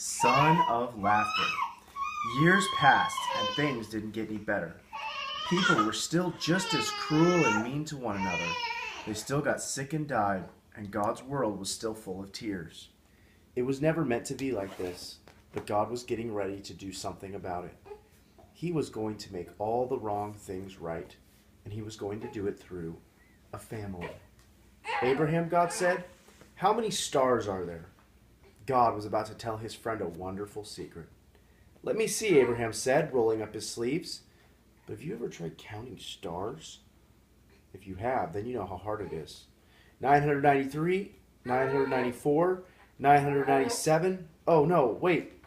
Son of laughter. Years passed and things didn't get any better. People were still just as cruel and mean to one another. They still got sick and died, and God's world was still full of tears. It was never meant to be like this, but God was getting ready to do something about it. He was going to make all the wrong things right, and he was going to do it through a family. Abraham, God said, "How many stars are there?" God was about to tell his friend a wonderful secret. "Let me see," Abraham said, rolling up his sleeves. "But have you ever tried counting stars?" If you have, then you know how hard it is. 993, 994, 997. Oh no, wait.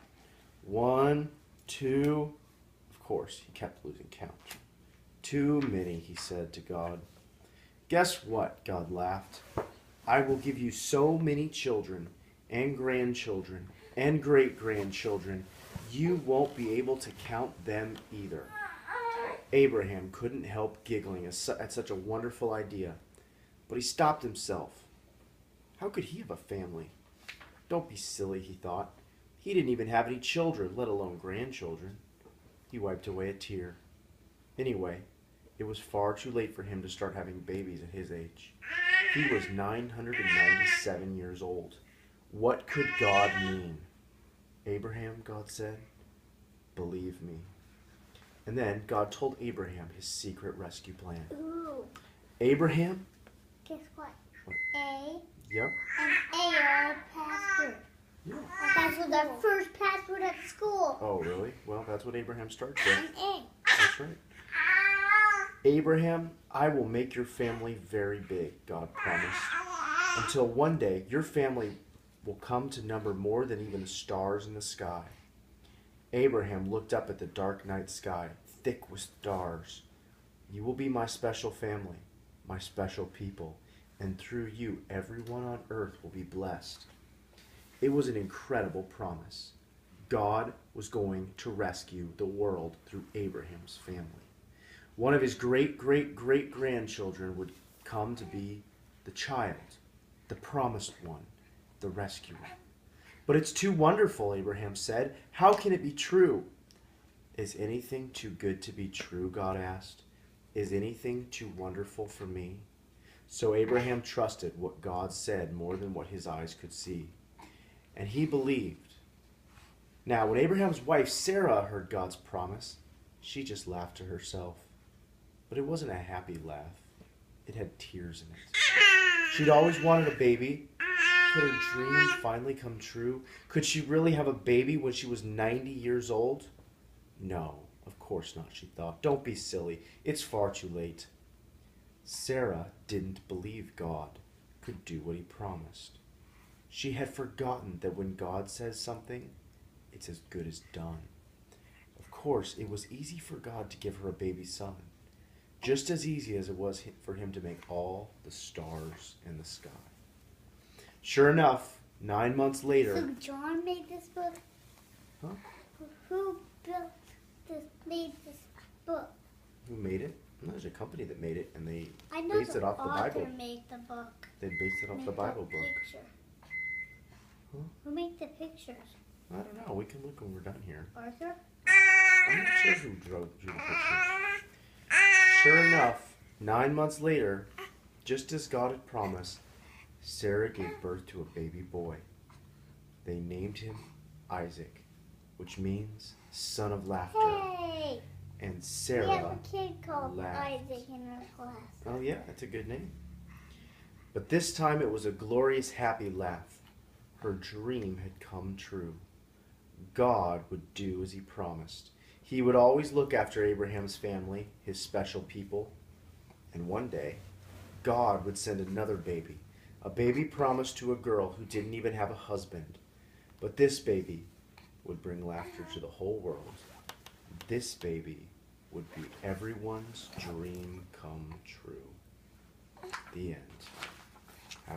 1, 2. Of course, he kept losing count. "Too many," he said to God. "Guess what?" God laughed. "I will give you so many children and grandchildren and great-grandchildren, you won't be able to count them either." Abraham couldn't help giggling at such a wonderful idea, but he stopped himself. How could he have a family? Don't be silly, he thought. He didn't even have any children, let alone grandchildren. He wiped away a tear. Anyway, it was far too late for him to start having babies at his age. He was 997 years old. What could God mean? "Abraham," God said, "believe me." And then God told Abraham his secret rescue plan. Ooh. Abraham? Guess what? What? A Yep. and A are a password. Yeah. That's what the first password at school. Oh, really? Well, that's what Abraham starts with. An A. That's right. "Abraham, I will make your family very big," God promised. "Until one day your family will come to number more than even the stars in the sky." Abraham looked up at the dark night sky, thick with stars. "You will be my special family, my special people, and through you everyone on earth will be blessed." It was an incredible promise. God was going to rescue the world through Abraham's family. One of his great-great-great-grandchildren would come to be the child, the promised one, the rescuer. "But it's too wonderful," Abraham said. "How can it be true?" "Is anything too good to be true?" God asked. "Is anything too wonderful for me?" So Abraham trusted what God said more than what his eyes could see. And he believed. Now, when Abraham's wife Sarah heard God's promise, she just laughed to herself. But it wasn't a happy laugh. It had tears in it. She'd always wanted a baby. Could her dream finally come true? Could she really have a baby when she was 90 years old? No, of course not, she thought. Don't be silly. It's far too late. Sarah didn't believe God could do what he promised. She had forgotten that when God says something, it's as good as done. Of course, it was easy for God to give her a baby son, just as easy as it was for him to make all the stars in the sky. Sure enough, 9 months later... So John made this book? Huh? Who made this book? Who made it? Well, there's a company that made it, and they I know based it off the Bible. author made the book. They based it off the Bible book. Picture. Huh? Who made the pictures? I don't know. We can look when we're done here. Arthur? I'm not sure who drew the pictures. Sure enough, 9 months later, just as God had promised, Sarah gave birth to a baby boy. They named him Isaac, which means son of laughter. Hey! And We have Sarah a kid called laughed. Isaac in our class. Oh yeah, that's a good name. But this time it was a glorious, happy laugh. Her dream had come true. God would do as he promised. He would always look after Abraham's family, his special people. And one day, God would send another baby. A baby promised to a girl who didn't even have a husband. But this baby would bring laughter to the whole world. This baby would be everyone's dream come true. The end.